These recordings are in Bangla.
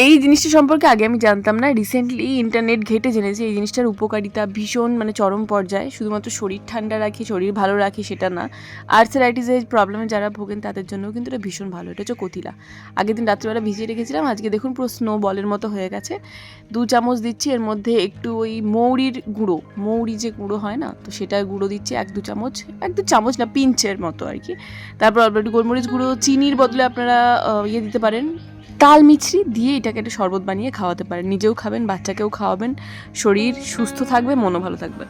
এই জিনিসটা সম্পর্কে আগে আমি জানতাম না, রিসেন্টলি ইন্টারনেট ঘেটে জেনেছি এই জিনিসটার উপকারিতা ভীষণ, মানে চরম পর্যায়ে। শুধুমাত্র শরীর ঠান্ডা রাখে, শরীর ভালো রাখে সেটা না, আর্থ্রাইটিসের প্রবলেমে যারা ভোগেন তাদের জন্যও কিন্তু এটা ভীষণ ভালো। এটা হচ্ছে কতিলা। আগের দিন রাত্রিবেলা ভিজিয়ে রেখেছিলাম, আজকে দেখুন পুরো স্নো বলের মতো হয়ে গেছে। 2 চামচ দিচ্ছি, এর মধ্যে একটু ওই মৌরির গুঁড়ো, মৌরি যে গুঁড়ো হয় না, তো সেটার গুঁড়ো দিচ্ছি 1-2 চামচ, 1-2 চামচ না, পিঞ্চের মতো আর কি। তারপর অল্প একটু গোলমরিচ গুঁড়ো, চিনির বদলে আপনারা ইয়ে দিতে পারেন, তাল মিছরি দিয়ে এটাকে একটা শরবত বানিয়ে খাওয়াতে পারেন। নিজেও খাবেন, বাচ্চাকেও খাওয়াবেন, শরীর সুস্থ থাকবে, মনও ভালো থাকবে।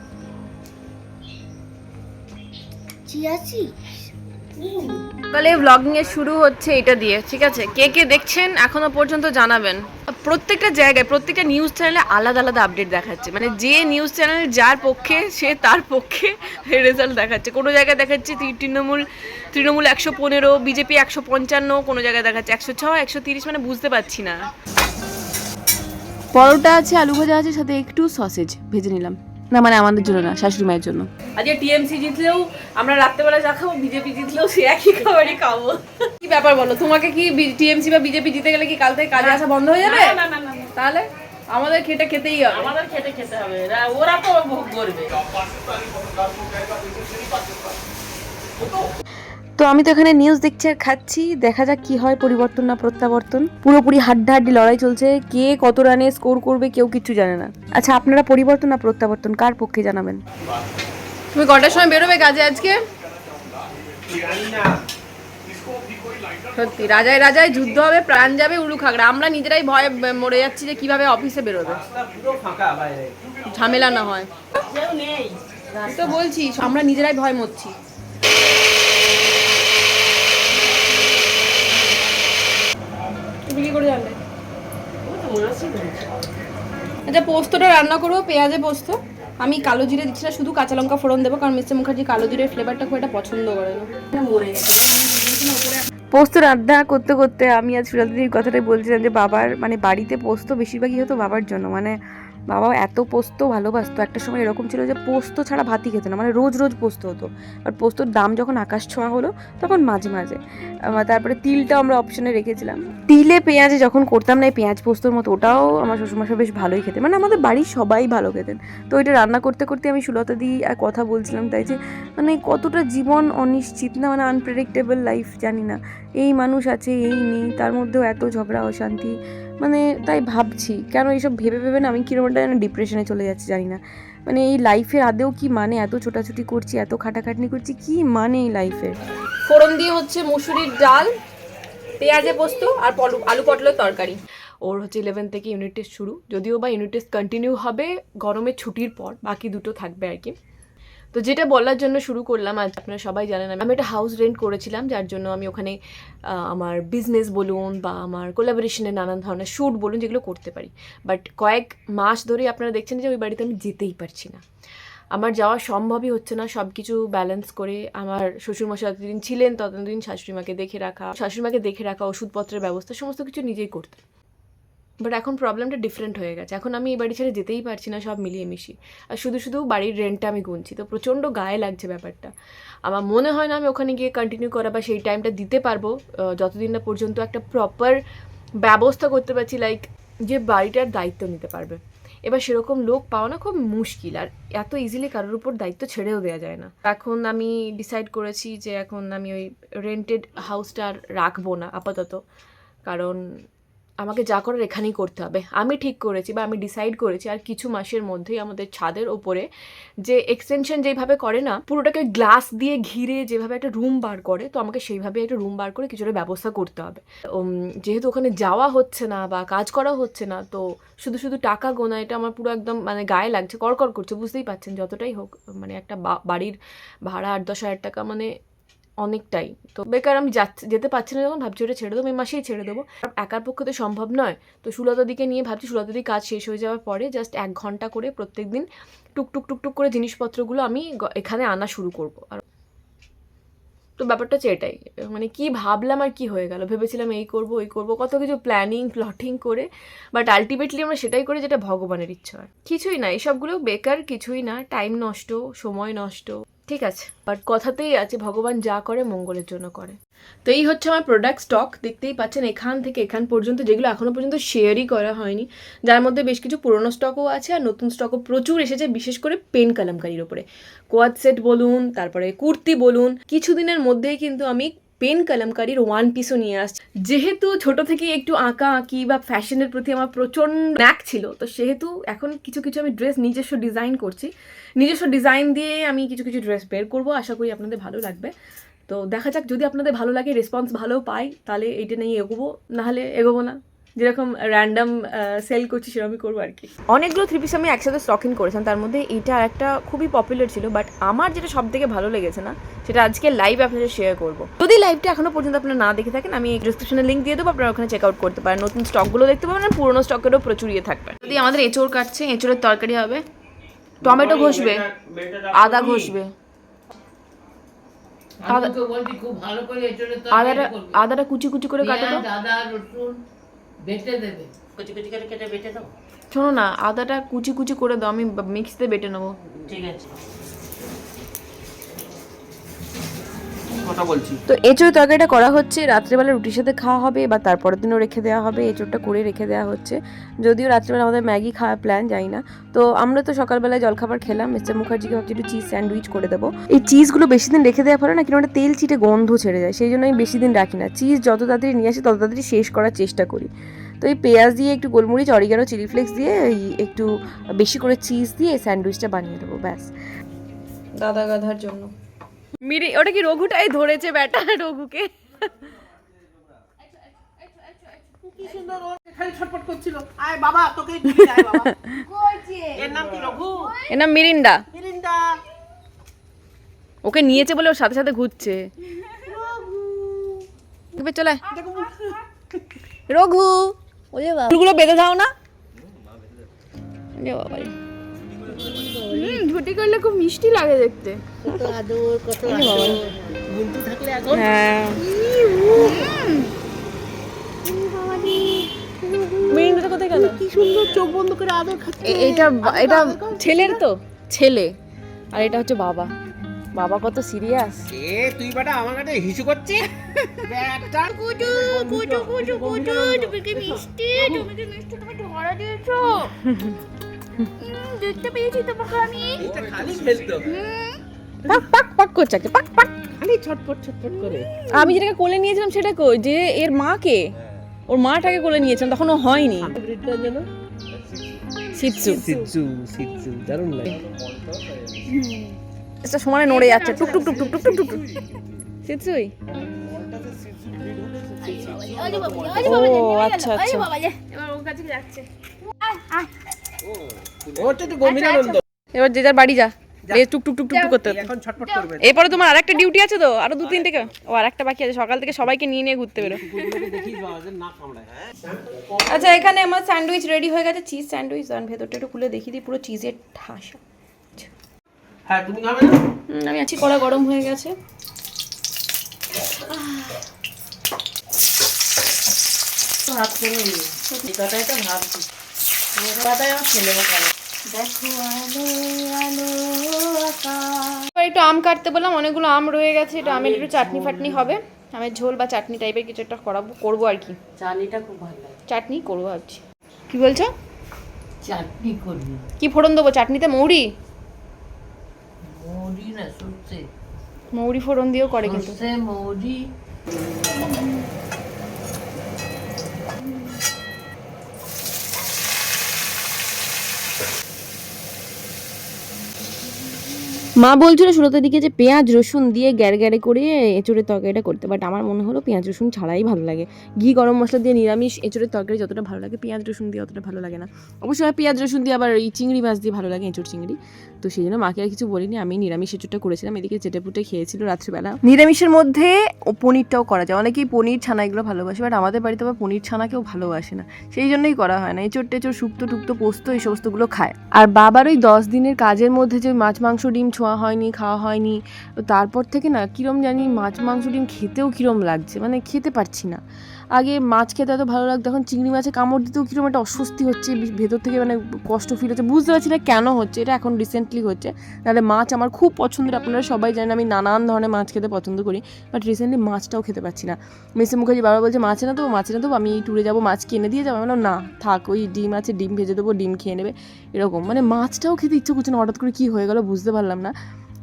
সকালে ব্লগিং এর শুরু হচ্ছে এটা দিয়ে, ঠিক আছে? কে কে দেখছেন এখনো পর্যন্ত জানাবেন। প্রত্যেকটা জায়গায়, প্রত্যেকটা নিউজ চ্যানেলে আলাদা আলাদা আপডেট দেখাচ্ছে, মানে যে নিউজ চ্যানেল যার পক্ষে সে তার পক্ষে রেজাল্ট দেখাচ্ছে। কোনো জায়গায় দেখাচ্ছে তৃণমূল 115, বিজেপি 155, কোনো জায়গায় দেখাচ্ছে 106, 130, মানে বুঝতে পারছি না। পরোটা আছে, আলু ভাজা আছে, সাথে একটু সসেজ ভেজে নিলাম। না মানে আমাদের জন্য না, শাশুড়ি মায়ের জন্য। আজকে টিএমসি জিতলেও আমরা রাত্রেবেলা যা খাবো, বিজেপি জিতলেও সে একই খাবারই খাবো। কি ব্যাপার বলো, তোমাকে কি টিএমসি বা বিজেপি জিতে গেলে কি কাল থেকে কাজে আসা বন্ধ হয়ে যাবে? না না না, তাহলে আমাদের খেতেই হবে, আমাদের খেতে হবে, ওরা তো ভোগ করবে। তো আমি তো এখানে নিউজ দেখছি আর খাচ্ছি, দেখা যাক কি হয়, পরিবর্তন না প্রত্যাবর্তন। পুরোপুরি হাড্ডাহাড্ডি লড়াই চলছে, কে কত রানে স্কোর করবে কেউ কিচ্ছু জানে না। আচ্ছা, আপনারা পরিবর্তন না প্রত্যাবর্তন কার পক্ষে জানাবেন। তুমি কটার সময় বেরোবে কাজে আজকে? সত্যি রাজায় রাজায় যুদ্ধ হবে, প্রাণ যাবে উলু খাগড়া। আমরা নিজেরাই ভয়ে মরে যাচ্ছি যে কিভাবে অফিসে বেরোবে, ঝামেলা না হয়। তো বলছি আমরা নিজেরাই ভয় মরছি। তুমি কি করে জানলে? আচ্ছা, পোস্তটা রান্না করবো, পেঁয়াজে পোস্ত। আমি কালো জিরে দিচ্ছি না, শুধু কাঁচা লঙ্কা ফোড়ন দেবো, কারণ মিস্টার মুখার্জি কালো জিরের ফ্লেভারটা খুব একটা পছন্দ করে না। পোস্ত রান্না করতে করতে আমি আজ সুরাদিদির কথাটাই বলছিলাম যে বাবার মানে বাড়িতে পোস্ত বেশিরভাগই হতো বাবার জন্য। মানে বাবা এত পোস্ত ভালোবাসতো, একটা সময় এরকম ছিল যে পোস্ত ছাড়া ভাতই খেত না, মানে রোজ রোজ পোস্ত হতো। আর পোস্তর দাম যখন আকাশ ছোঁয়া হলো তখন মাঝে মাঝে তারপরে তিলটা আমরা অপশনে রেখেছিলাম। তিলে পেঁয়াজে যখন করতাম না এই পেঁয়াজ পোস্তর মতো, ওটাও আমার শ্বশুরমশাই বেশ ভালোই খেতে, মানে আমাদের বাড়ির সবাই ভালো খেতেন। তো এটা রান্না করতে করতে আমি সুলতা দি আর কথা বলছিলাম, তাই যে মানে কতটা জীবন অনিশ্চিত না, মানে আনপ্রেডিক্টেবল লাইফ। জানি না এই মানুষ আছে এই নেই, তার মধ্যেও এত ঝগড়া অশান্তি, মানে তাই ভাবছি কেন এইসব ভেবে ভেবে না আমি কিরকম একটা ডিপ্রেশনে চলে যাচ্ছি। জানি না মানে এই লাইফের আদেও কি মানে, এত ছোটাছুটি করছি, এত খাটাখাটনি করছি, কি মানে এই লাইফের। ফোড়ন দিয়ে হচ্ছে মুসুরির ডাল, পেঁয়াজে পোস্ত আর আলু পটলের তরকারি। ওর হচ্ছে 11 থেকে ইউনিট টেস্ট শুরু, যদিও বা ইউনিট টেস্ট কন্টিনিউ হবে গরমের ছুটির পর, বাকি দুটো থাকবে আর কি। তো যেটা বলার জন্য শুরু করলাম, আজ আপনারা সবাই জানেন আমি একটা হাউস রেন্ট করেছিলাম, যার জন্য আমি ওখানে আমার বিজনেস বলুন বা আমার কোলাবোরেশনের নানান ধরনের শ্যুট বলুন যেগুলো করতে পারি। বাট কয়েক মাস ধরে আপনারা দেখছেন যে ওই বাড়িতে আমি যেতেই পারছি না, আমার যাওয়া সম্ভবই হচ্ছে না। সব কিছু ব্যালেন্স করে আমার শ্বশুরমশাই যতদিন ছিলেন ততদিন শাশুড়িমাকে দেখে রাখা, ওষুধপত্রের ব্যবস্থা সমস্ত কিছু নিজেই করতাম। বাট এখন প্রবলেমটা ডিফারেন্ট হয়ে গেছে, এখন আমি এই বাড়ি ছেড়ে যেতেই পারছি না, সব মিলিয়ে মিশিয়ে। আর শুধু শুধু বাড়ির রেন্টটা আমি গুনছি, তো প্রচণ্ড গায়ে লাগছে ব্যাপারটা। আমার মনে হয় না আমি ওখানে গিয়ে কন্টিনিউ করা বা সেই টাইমটা দিতে পারবো যতদিন না পর্যন্ত একটা প্রপার ব্যবস্থা করতে পারছি, লাইক যে বাড়িটার দায়িত্ব নিতে পারবে। এবার সেরকম লোক পাওয়া না খুব মুশকিল, আর এত ইজিলি কারোর উপর দায়িত্ব ছেড়েও দেওয়া যায় না। এখন আমি ডিসাইড করেছি যে এখন আমি ওই রেন্টেড হাউসটা আর রাখবো না আপাতত, কারণ আমাকে যা করার এখানেই করতে হবে। আমি ঠিক করেছি বা আমি ডিসাইড করেছি আর কিছু মাসের মধ্যেই আমাদের ছাদের ওপরে যে এক্সটেনশন যেভাবে করে না, পুরোটাকে গ্লাস দিয়ে ঘিরে যেভাবে একটা রুম বার করে, তো আমাকে সেইভাবে একটা রুম বার করে কিছুটা ব্যবস্থা করতে হবে। যেহেতু ওখানে যাওয়া হচ্ছে না বা কাজ করা হচ্ছে না, তো শুধু শুধু টাকা গোনা এটা আমার পুরো একদম মানে গায়ে লাগছে, কড়কড় করছে। বুঝতেই পারছেন যতটাই হোক মানে একটা বাড়ির ভাড়া 8-10 হাজার টাকা মানে অনেকটাই। তো বেকার আমি যেতে পারছি না, যখন ভাবছি ওটা ছেড়ে দেবো, এই মাসেই ছেড়ে দেবো। একার পক্ষে তো সম্ভব নয়। তো সুলতা দিকে নিয়ে ভাবছি, সুলতা দিকে কাজ শেষ হয়ে যাওয়ার পরে জাস্ট 1 ঘন্টা করে প্রত্যেক দিন টুকটুক করে জিনিসপত্রগুলো আমি এখানে আনা শুরু করবো। আর তো ব্যাপারটা হচ্ছে এটাই, মানে কি ভাবলাম আর কি হয়ে গেল। ভেবেছিলাম এই করবো ওই করবো, কত কিছু প্লটিং করে, বাট আলটিমেটলি আমরা সেটাই করি যেটা ভগবানের ইচ্ছা হয়। কিছুই না, এসবগুলো বেকার, কিছুই না, টাইম নষ্ট, সময় নষ্ট। ঠিক আছে, বাট কথাতেই আছে ভগবান যা করে মঙ্গলের জন্য করে। তো এই হচ্ছে আমার প্রোডাক্ট স্টক, দেখতেই পাচ্ছেন এখান থেকে এখান পর্যন্ত, যেগুলো এখনো পর্যন্ত শেয়ারই করা হয়নি, যার মধ্যে বেশ কিছু পুরনো স্টকও আছে আর নতুন স্টকও প্রচুর এসেছে, বিশেষ করে পেন কালামকারির ওপরে। কোয়াড সেট বলুন, তারপরে কুর্তি বলুন, কিছুদিনের মধ্যেই কিন্তু আমি পেন কালামকারির ওয়ান পিসও নিয়ে আসছি। যেহেতু ছোট থেকে একটু আঁকা আঁকি বা ফ্যাশনের প্রতি আমার প্রচণ্ড ন্যাক ছিল, তো সেহেতু এখন কিছু কিছু আমি ড্রেস নিজস্ব ডিজাইন করছি, নিজস্ব ডিজাইন দিয়ে আমি কিছু কিছু ড্রেস বের করবো, আশা করি আপনাদের ভালো লাগবে। তো দেখা যাক, যদি আপনাদের ভালো লাগে, রেসপন্স ভালো পাই, তাহলে এইটা নিয়ে এগোবো, নাহলে এগোবো না। যেরকম র্যান্ডাম সেল করছি সেরকমই করবো আর কি। অনেকগুলো থ্রি পিস আমি একসাথে স্টক ইন করেছিলাম, তার মধ্যে এইটা একটা খুবই পপুলার ছিল, বাট আমার যেটা সব থেকে ভালো লেগেছে না, সেটা আজকে লাইভে আপনাদের শেয়ার করবো। যদি লাইভটা এখনো পর্যন্ত আপনারা না দেখে থাকেন, আমি ডিসক্রিপশনে লিঙ্ক দিয়ে দেবো, আপনারা ওখানে চেক আউট করতে পারেন, নতুন স্টকগুলো দেখতে পাবেন, আর পুরোনো স্টকেরও প্রচুর ইয়ে থাকবে। যদি আমাদের এঁচোড় কাটছে, এঁচোড়ের তরকারি হবে, টমেটো ঘষবে, আদা ঘষবে, আদাটা কুচি কুচি করে কাটো তো, শোনো না, আদাটা কুচি কুচি করে দাও, আমি মিক্সিতে বেটে নেবো। ঠিক আছে, কথা বলছি। তো এঁচোড় তরকারিটা করা হচ্ছে, রাত্রেবেলা রুটির সাথে খাওয়া হবে, বা তারপরের দিনও রেখে দেওয়া হবে, এঁচোড়টা করে রেখে দেওয়া হচ্ছে। যদিও রাত্রেবেলা আমাদের ম্যাগি খাওয়ার প্ল্যান, যাই না। তো আমরা তো সকালবেলায় জলখাবার খেলাম, মিস্টার মুখার্জিকে ভাবছি একটু চিজ স্যান্ডউইচ করে দেবো। এই চিজগুলো বেশি দিন রেখে দেওয়া ফলে না কিনা ওটা তেল চিটে গন্ধ ছেড়ে যায়, সেই জন্য আমি বেশি দিন রাখি না। চিজ যত তাড়াতাড়ি নিয়ে আসি তত তাড়াতাড়ি শেষ করার চেষ্টা করি। তো এই পেঁয়াজ দিয়ে, একটু গোলমরিচ, অরিগানো, চিলি ফ্লেক্স দিয়ে, একটু বেশি করে চিজ দিয়ে স্যান্ডউইচটা বানিয়ে দেবো, ব্যাস। দাদা গাধার জন্য মিরি, ওটা কি রঘুটাই ধরেছে ব্যাটা রঘুকে। কি সুন্দর খালি ছটপট করছিল, আয় বাবা তোকে আয় বাবা। এর নাম কি? রঘু। এর নাম মিরিন্ডা। মিরিন্ডা। ওকে নিয়েছে বলে ওর সাথে সাথে ঘুরছে। রঘু চলে রঘু, ওরে বাবা, চুলগুলো বেঁধে দাও না। ঝুটি করলে খুব মিষ্টি লাগে দেখতে, কত আদর, কত আদর। বন্ধু থাকলে এখন হ্যাঁ। মিরিন্ডাটা কোথায় গেল? কি সুন্দর চোখ বন্ধ করে আদর খাচ্ছে। এটা এটা ছেলের তো ছেলে, আর এটা হচ্ছে বাবা। বাবা কত সিরিয়াস। এ তুই বেটা আমার কাছে হিসু করছিস? বেটা কুজু কুজু কুজু কুজু, তুমি কি মিষ্টি, তুমি কি মিষ্টি, তুমি ধরা দিয়েছো। দেখতে পেয়েছি তোমাকে আমি। এটা খালি খেলতো, পাক পাক পাক করছে, পাক পাক খালি ছটপট ছটপট করে। আমি যেটাকে কোলে নিয়েছিলাম সেটা কই, যে এর মাকে, ওর মাটাকে কোলে নিয়েছিলাম, তখন ও হয়নি। ব্রিডটা যেন শিটজু, সিটজু, সিটজু দারুণ লাগে। এটা সমানে নড়ে যাচ্ছে, টুক টুক টুক টুক টুক টুক টুক। শিটজুই। ও আচ্ছা আচ্ছা। এবার ওর কাছে যাচ্ছে। ওর তো একটু গম্ভীরানন্দ। এবার যে যার বাড়ি যা, এই টুক টুক টুক টুক টুক করতে। এখন ছটপট করবে। এরপরে তোমার আরেকটা ডিউটি আছে তো, আরো 2-3টা, ও আরেকটা বাকি আছে, সকাল থেকে সবাইকে নিয়ে নিয়ে ঘুরতে বেরো। দেখিস বাবা যে না কামড়ায়। আচ্ছা, এখানে আমার স্যান্ডউইচ রেডি হয়ে গেছে, চিজ স্যান্ডউইচ। আর ভেতরটা একটু খুলে দেখিয়ে দিই, পুরো চিজের ঠাসা। হ্যাঁ তুমি খাবে না? আমি আছি, কড়া গরম হয়ে গেছে। হাত করে নিয়ে এই কথাটা ভাবছি, ওর কথাই আমার ছেলে বলে। দেখো আলো আলো আকাশ। এবার একটু আম কাটতে বললাম, অনেকগুলো আম রয়ে গেছে, একটু আমের একটু চাটনি ফাটনি হবে, আমের ঝোল বা চাটনি টাইপের কিছু একটা করবো আর কি। চাটনিটা খুব ভালো লাগে। চাটনি করবো ভাবছি। কি বলছো? চাটনি করবি? কি ফোড়ন দেবো চাটনিতে? মৌরি, মৌরি না সরষে। মৌরি ফোড়ন দিয়েও করে কিন্তু। সরষে, মৌরি। মা বলছিল শুরুতের দিকে যে পেঁয়াজ রসুন দিয়ে গ্যারে করে এঁচোড়ের তরকারিটা করতে, বাট আমার মনে হলো পেঁয়াজ রসুন ছাড়াই ভালো লাগে। ঘি গরম মশলা দিয়ে নিরামিষ এঁচোড়ের তরকারি যতটা ভালো লাগে, পেঁয়াজ রসুন দিয়ে অতটা ভালো লাগে না। অবশ্যই পেঁয়াজ রসুন দিয়ে আবার এই চিংড়ি মাছ দিয়ে ভালো লাগে, এঁচোড় চিংড়ি। তো সেই জন্য মাকে আর কিছু বলিনি, আমি নিরামিষ এঁচোড়টা করেছিলাম। এদিকে চেটেপুটে খেয়েছিল রাত্রিবেলা। নিরামিষের মধ্যে পনিরটাও করা যায়, অনেকেই পনির ছানা এগুলো ভালোবাসে, বাট আমাদের বাড়িতে আবার পনির ছানা কেউ ভালোবাসে না, সেই জন্যই করা হয় না। এঁচোড় টেচোড়, শুক্তো টুক্তো, পোস্ত, এই সমস্তগুলো খায়। আর বাবার ওই 10 দিনের কাজের মধ্যে যে মাছ মাংস ডিম ছোঁয়া হয়নি, খাওয়া হয়নি, তারপর থেকে না কিরম জানি মাছ মাংস ডিম খেতেও কিরম লাগছে, মানে খেতে পারছি না। আগে মাছ খেতে এত ভালো লাগতো, এখন চিংড়ি মাছে কামড় দিতেও কীরকম একটা অস্বস্তি হচ্ছে, ভেতর থেকে মানে কষ্ট ফিল হচ্ছে, বুঝতে পারছি না কেন হচ্ছে এটা, এখন রিসেন্টলি হচ্ছে। নাহলে মাছ আমার খুব পছন্দের, আপনারা সবাই জানেন আমি নানান ধরনের মাছ খেতে পছন্দ করি, বাট রিসেন্টলি মাছটাও খেতে পাচ্ছি না। মিসেস মুখার্জি বাবা বলছে মাছ এনে দেবো, মাছ এনে দেবো, আমি ট্যুরে যাবো মাছ কিনে দিয়ে যাবো, আমি বললাম না থাক, ওই ডিম আছে ডিম ভেজে দেবো, ডিম খেয়ে নেবে, এরকম মানে মাছটাও খেতে ইচ্ছে করছে না, হঠাৎ করে কী হয়ে গেল বুঝতে পারলাম না।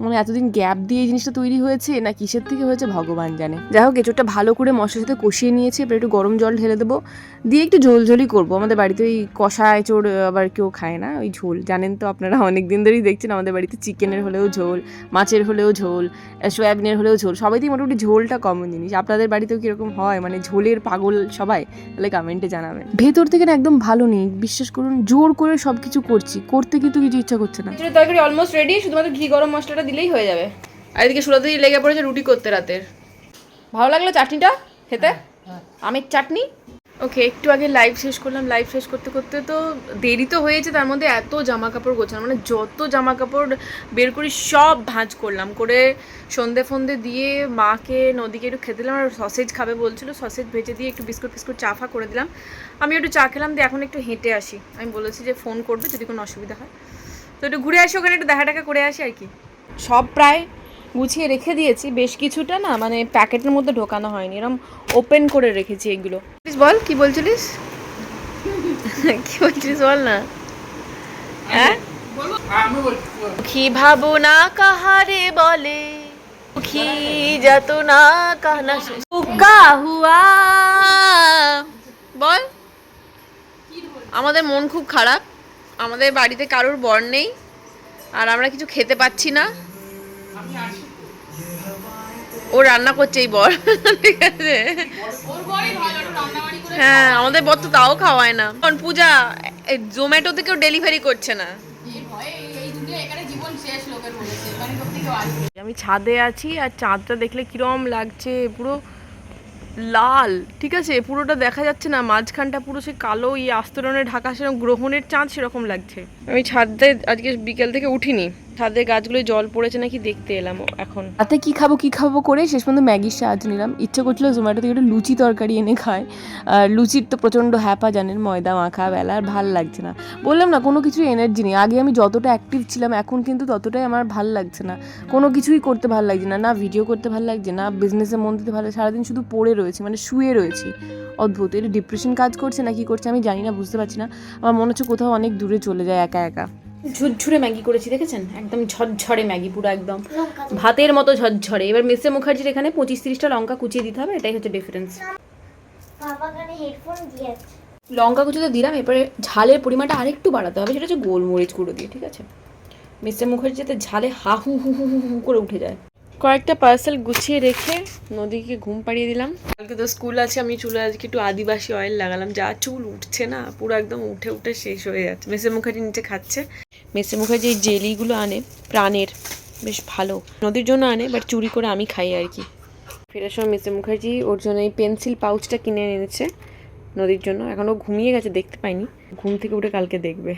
মানে এতদিন গ্যাপ দিয়ে এই জিনিসটা তৈরি হয়েছে না কিসের থেকে হয়েছে ভগবান জানে। যাই হোক এঁচোড়টা ভালো করে মশলার সাথে কষিয়ে নিয়েছি, এবার একটু গরম জল ঢেলে দেবো, দিয়ে একটু ঝোলঝোলই করবো। আমাদের বাড়িতে ওই কষা এঁচোড় আবার কেউ খায় না, ওই ঝোল জানেন তো আপনারা, অনেক দিন ধরেই দেখছেন আমাদের বাড়িতে চিকেনের হলেও ঝোল, মাছের হলেও ঝোল, সয়াবিনের হলেও ঝোল, সবাইতেই মোটামুটি ঝোলটা কমন জিনিস। আপনাদের বাড়িতেও কীরকম হয়, মানে ঝোলের পাগল সবাই, তাহলে কমেন্টে জানাবেন। ভেতর থেকে না একদম ভালো নেই, বিশ্বাস করুন, জোর করে সব কিছু করছি, করতে কিন্তু কিছু ইচ্ছা করছে না। তরকারি অলমোস্ট রেডি, শুধুমাত্র ঘি গরম মশলাটা দিলেই হয়ে যাবে। আর এদিকে সুরাতেই লেগে পড়েছে রুটি করতে রাতের। ভালো লাগলো চাটনিটা খেতে, আমের চাটনি। ওকে, একটু আগে লাইভ শেষ করলাম, লাইভ শেষ করতে করতে তো দেরি তো হয়েছে, তার মধ্যে এত জামা কাপড় গোছানো, মানে যত জামা কাপড় বের করি সব ভাঁজ করলাম, করে সন্ধে ফন্দে দিয়ে মাকে নদীকে একটু খেতে দিলাম, আর সসেজ খাবে বলছিল, সসেজ ভেজে দিয়ে একটু বিস্কুট ফিস্কুট চা ফা করে দিলাম। আমি একটু চা খেলাম, দিয়ে এখন একটু হেঁটে আসি, আমি বলেছি যে ফোন করবে যদি কোনো অসুবিধা হয়, তো একটু ঘুরে আসি, ওখানে একটু দেখা টাকা করে আসি আর কি। সব প্রায় গুছিয়ে রেখে দিয়েছি, বেশ কিছুটা না মানে প্যাকেটের মধ্যে ঢোকানো হয়নি, এরকম ওপেন করে রেখেছি এগুলো। প্লিজ বল কি বলছিলিস, কি বলছিলিস বল না। হ্যাঁ, কি ভাবনা কাহারে বলে, কি যত না কাহনা কা হুয়া, বল। আমাদের মন খুব খারাপ, আমাদের বাড়িতে কারোর বর নেই, আর আমরা কিছু খেতে পাচ্ছি না। ও রান্না করছে এই বর, ঠিক আছে। হ্যাঁ, আমাদের বর তো তাও খাওয়ায় না। কারণ পূজা জোম্যাটোতে কেউ ডেলিভারি করছে না। আমি ছাদে আছি, আর চাঁদটা দেখলে কিরম লাগছে, পুরো লাল, ঠিক আছে, পুরোটা দেখা যাচ্ছে না, মাঝখানটা পুরো সে কালো এই আস্তরণে ঢাকা, সেরকম গ্রহণের চাঁদ সেরকম লাগছে। আমি ছাদে আজকে বিকেল থেকে উঠিনি, ছাদের গাছগুলো জল পড়েছে নাকি দেখতে এলাম এখন। রাতে কি খাবো করে শেষ পর্যন্ত ম্যাগির সাহায্য নিলাম, ইচ্ছে করছিল জোম্যাটো থেকে একটু লুচি তরকারি এনে খায়, লুচির তো প্রচণ্ড হ্যাপা জানেন, ময়দা মাখা বেলা, আর ভাল লাগছে না, বললাম না কোনো কিছু এনার্জি নেই। আগে আমি যতটা অ্যাক্টিভ ছিলাম এখন কিন্তু ততটাই আমার ভাল লাগছে না, কোনো কিছুই করতে ভাল লাগছে না, না ভিডিও করতে ভাল লাগছে না, বিজনেসে মন দিতে ভালো, সারাদিন শুধু পড়ে রয়েছি, মানে শুয়ে রয়েছি, অদ্ভুত। এটা ডিপ্রেশন কাজ করছে না কি করছে আমি জানি না, বুঝতে পারছি না, আমার মনে হচ্ছে কোথাও অনেক দূরে চলে যায় একা একা। ঝুরঝুরে ম্যাগি করেছি দেখেছেন, একদম ঝরঝরে ম্যাগি, পুরো একদম ভাতের মতো ঝরঝরে। এবার মিসেস মুখার্জির এখানে 25-30টা লঙ্কা কুচিয়ে দিতে হবে, এটাই হচ্ছে ডিফারেন্স। লঙ্কা কুচিতে দিলাম, এরপরে ঝালের পরিমাণটা আরেকটু বাড়াতে হবে, সেটা হচ্ছে গোলমরিচ গুঁড়ো দিয়ে, ঠিক আছে। মিসেস মুখার্জি যাতে ঝালে হাহু হু হু হু হু করে উঠে যায়। কয়েকটা পার্সেল গুছিয়ে রেখে নদীকে ঘুম পাড়িয়ে দিলাম। কালকে তো স্কুল আছে, আমি চুলে আজকে একটু আদিবাসী অয়েল লাগালাম, যা চুল উঠছে না, পুরো একদম উঠে উঠে শেষ হয়ে যাচ্ছে। মিসেস মুখার্জি নিচে খাচ্ছে, মিসেস মুখার্জি এই জেলিগুলো আনে প্রাণের, বেশ ভালো, নদীর জন্য আনে, বাট চুরি করে আমি খাই আর কি। ফেরার সময় মিসেস মুখার্জি ওর জন্য এই পেন্সিল পাউচটা কিনে এনেছে নদীর জন্য, এখনও ঘুমিয়ে গেছে, দেখতে পাইনি, ঘুম থেকে উঠে কালকে দেখবে।